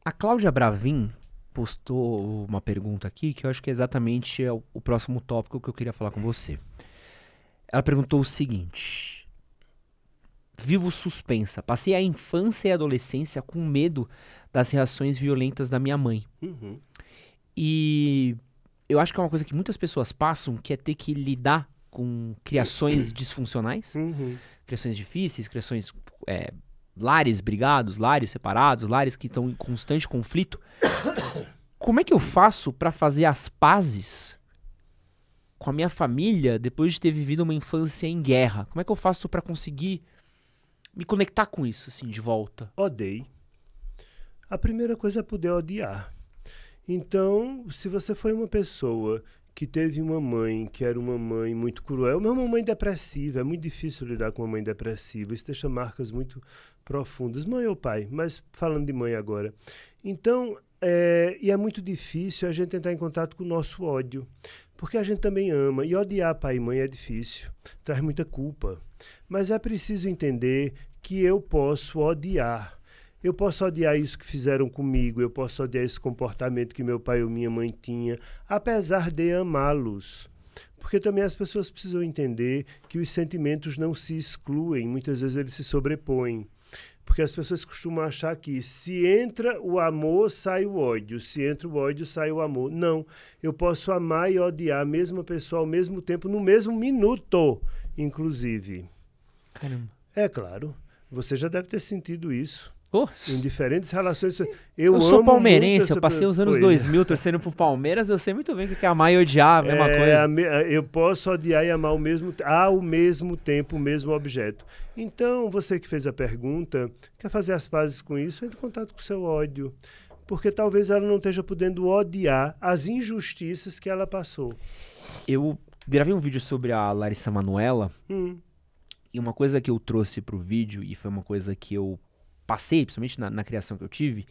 A Cláudia Bravin postou uma pergunta aqui que eu acho que é exatamente o próximo tópico que eu queria falar com você. Ela perguntou o seguinte: vivo suspensa. Passei a infância e a adolescência com medo das reações violentas da minha mãe. Uhum. E eu acho que é uma coisa que muitas pessoas passam, que é ter que lidar com criações disfuncionais, Uhum. criações difíceis, criações lares brigados, lares separados, lares que estão em constante conflito. Como é que eu faço pra fazer as pazes com a minha família depois de ter vivido uma infância em guerra? Como é que eu faço pra conseguir me conectar com isso, assim, de volta? Odeie. A primeira coisa é poder odiar. Então, se você foi uma pessoa que teve uma mãe que era uma mãe muito cruel, uma mãe depressiva, é muito difícil lidar com uma mãe depressiva, isso deixa marcas muito profundas, mãe ou pai, mas falando de mãe agora. Então, e é muito difícil a gente entrar em contato com o nosso ódio, porque a gente também ama, e odiar pai e mãe é difícil, traz muita culpa, mas é preciso entender que eu posso odiar. Eu posso odiar isso que fizeram comigo, eu posso odiar esse comportamento que meu pai ou minha mãe tinha, apesar de amá-los. Porque também as pessoas precisam entender que os sentimentos não se excluem, muitas vezes eles se sobrepõem. Porque as pessoas costumam achar que se entra o amor, sai o ódio, se entra o ódio, sai o amor. Não, eu posso amar e odiar a mesma pessoa ao mesmo tempo, no mesmo minuto, inclusive. Caramba. É claro, você já deve ter sentido isso. Oh, Em diferentes relações. eu sou Amo muito palmeirense, eu essa passei os anos coisa. 2000 torcendo pro Palmeiras, eu sei muito bem o que é amar e odiar, a mesma coisa. Eu posso odiar e amar ao mesmo tempo o mesmo objeto. Então, você que fez a pergunta, quer fazer as pazes com isso, entre em contato com o seu ódio. Porque talvez ela não esteja podendo odiar as injustiças que ela passou. Eu gravei um vídeo sobre a Larissa Manoela, e uma coisa que eu trouxe pro vídeo, e foi uma coisa que eu passei, principalmente na criação que eu tive,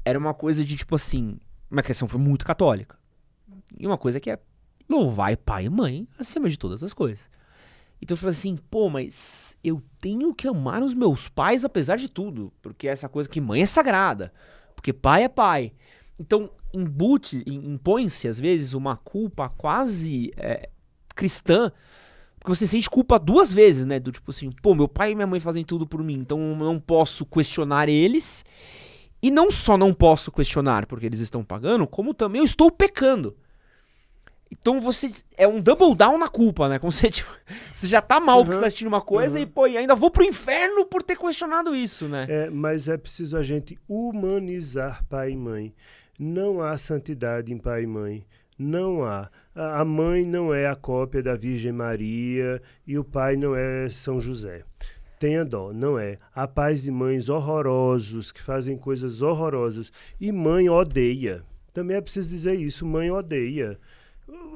era uma coisa de tipo assim, minha criação foi muito católica. E uma coisa que é louvar pai e mãe acima de todas as coisas. Então eu falei assim, pô, mas eu tenho que amar os meus pais apesar de tudo. Porque essa coisa que mãe é sagrada. Porque pai é pai. Então impõe-se às vezes uma culpa quase cristã. Porque você sente culpa duas vezes, né? Do tipo assim, pô, meu pai e minha mãe fazem tudo por mim, então eu não posso questionar eles. E não só não posso questionar porque eles estão pagando, como também eu estou pecando. Então você é um double down na culpa, né? Como você, tipo, você já tá mal porque você tá assistindo uma coisa e, pô, e ainda vou pro inferno por ter questionado isso, né? Mas é preciso a gente humanizar pai e mãe. Não há santidade em pai e mãe. Não há. A mãe não é a cópia da Virgem Maria e o pai não é São José. Tenha dó, não é. Há pais e mães horrorosos que fazem coisas horrorosas. E mãe odeia. Também é preciso dizer isso, mãe odeia.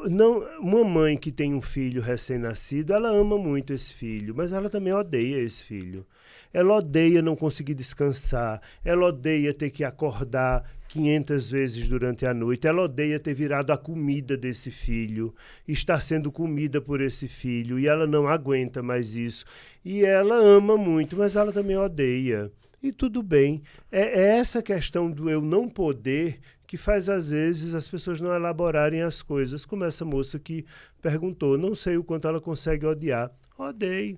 Não, uma mãe que tem um filho recém-nascido, ela ama muito esse filho, mas ela também odeia esse filho. Ela odeia não conseguir descansar, ela odeia ter que acordar 500 vezes durante a noite, ela odeia ter virado a comida desse filho, estar sendo comida por esse filho, e ela não aguenta mais isso. E ela ama muito, mas ela também odeia. E tudo bem. É essa questão do eu não poder que faz, às vezes, as pessoas não elaborarem as coisas, como essa moça que perguntou. Não sei o quanto ela consegue odiar. Odeie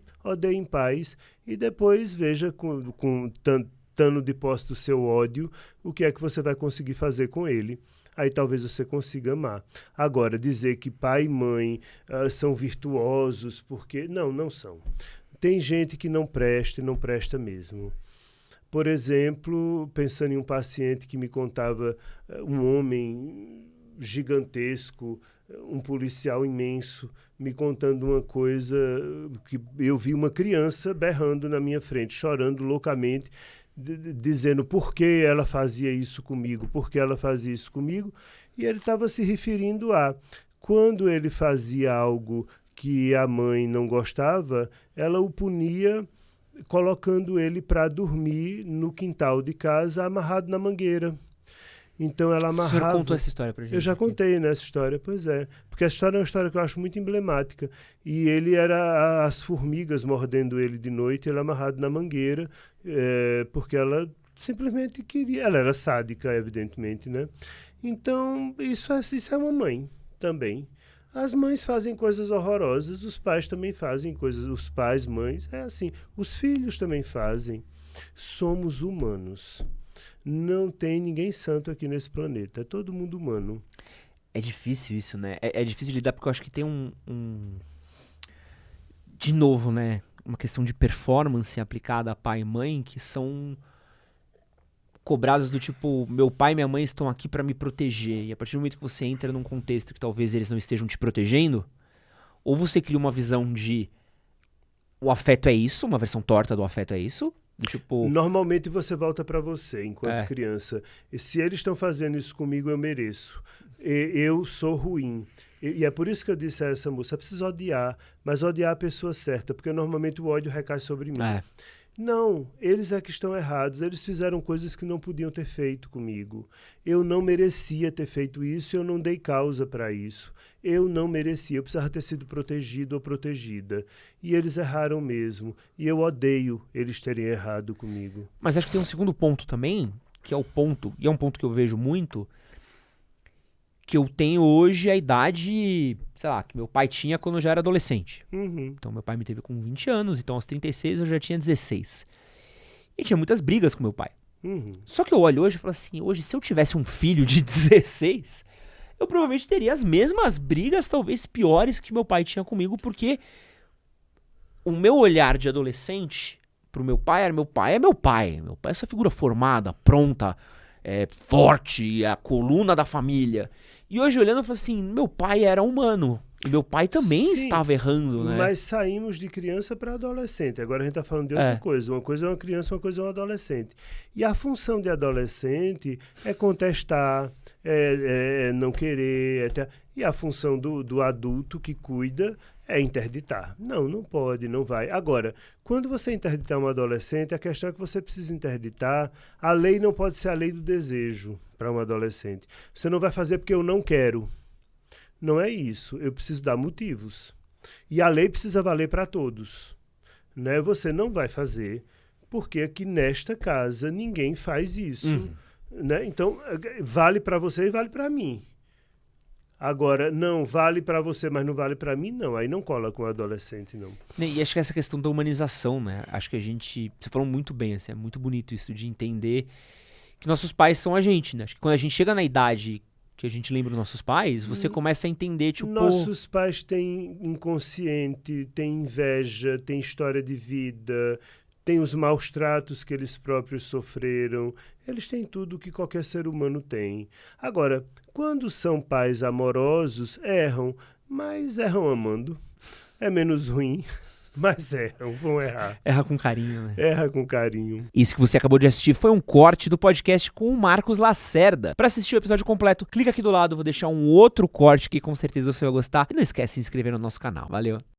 em paz. E depois veja, estando de posse do seu ódio, o que é que você vai conseguir fazer com ele. Aí talvez você consiga amar. Agora, dizer que pai e mãe são virtuosos, porque... Não são. Tem gente que não presta e não presta mesmo. Por exemplo, pensando em um paciente que me contava um homem gigantesco, um policial imenso, me contando uma coisa que eu vi uma criança berrando na minha frente, chorando loucamente, dizendo por que ela fazia isso comigo, por que ela fazia isso comigo, e ele estava se referindo a quando ele fazia algo que a mãe não gostava, ela o punia colocando ele para dormir no quintal de casa, amarrado na mangueira. Então ela amarrava... O senhor contou essa história pra gente? Eu já contei, né, essa história, pois é. Porque essa história é uma história que eu acho muito emblemática. E ele era as formigas mordendo ele de noite, ele amarrado na mangueira, porque ela simplesmente queria. Ela era sádica, evidentemente, né? Então, isso é uma mãe também. As mães fazem coisas horrorosas, os pais também fazem coisas. Os pais, mães, é assim. Os filhos também fazem. Somos humanos. Não tem ninguém santo aqui nesse planeta. É todo mundo humano. É difícil isso, né? É difícil lidar porque eu acho que tem de novo, né? Uma questão de performance aplicada a pai e mãe que são cobrados do tipo, meu pai e minha mãe estão aqui pra me proteger. E a partir do momento que você entra num contexto que talvez eles não estejam te protegendo, ou você cria uma visão de o afeto é isso, uma versão torta do afeto é isso, do tipo... Normalmente você volta pra você, enquanto criança. E se eles estão fazendo isso comigo, eu mereço. Eu sou ruim. E é por isso que eu disse a essa moça, precisa odiar, mas odiar a pessoa certa, porque normalmente o ódio recai sobre mim. Não, eles é que estão errados. Eles fizeram coisas que não podiam ter feito comigo. Eu não merecia ter feito isso, eu não dei causa para isso. Eu não merecia, eu precisava ter sido protegido ou protegida. E eles erraram mesmo. E eu odeio eles terem errado comigo. Mas acho que tem um segundo ponto também, que é o ponto, e é um ponto que eu vejo muito, que eu tenho hoje a idade, sei lá, que meu pai tinha quando eu já era adolescente. Então meu pai me teve com 20 anos, então aos 36 eu já tinha 16. E tinha muitas brigas com meu pai. Só que eu olho hoje e falo assim, hoje se eu tivesse um filho de 16, eu provavelmente teria as mesmas brigas, talvez piores que meu pai tinha comigo, porque o meu olhar de adolescente pro meu pai era meu pai é meu pai. Meu pai é essa figura formada, pronta, forte, a coluna da família. E hoje olhando eu falo assim, meu pai era humano. E meu pai também estava errando, né? Mas saímos de criança para adolescente. Agora a gente está falando de outra coisa. Uma coisa é uma criança, uma coisa é um adolescente. E a função de adolescente é contestar, não querer. E a função do adulto que cuida é interditar. Não pode, não vai. Agora, quando você interditar um adolescente, a questão é que você precisa interditar. A lei não pode ser a lei do desejo para um adolescente. Você não vai fazer porque eu não quero. Não é isso. Eu preciso dar motivos. E a lei precisa valer para todos. Né? Você não vai fazer porque aqui nesta casa ninguém faz isso. Né? Então, vale para você e vale para mim. Agora, não vale para você, mas não vale para mim, não. Aí não cola com o adolescente, não. E acho que essa questão da humanização, né? Acho que você falou muito bem, assim, é muito bonito isso de entender que nossos pais são a gente, né? Acho que quando a gente chega na idade que a gente lembra dos nossos pais, você começa a entender, tipo... Nossos pais têm inconsciente, têm inveja, têm história de vida, têm os maus tratos que eles próprios sofreram. Eles têm tudo que qualquer ser humano tem. Agora, quando são pais amorosos, erram, mas erram amando. É menos ruim, mas erram, vão errar. Erra com carinho, né? Erra com carinho. Isso que você acabou de assistir foi um corte do podcast com o Marcos Lacerda. Para assistir o episódio completo, clica aqui do lado, vou deixar um outro corte que com certeza você vai gostar. E não esquece de se inscrever no nosso canal. Valeu!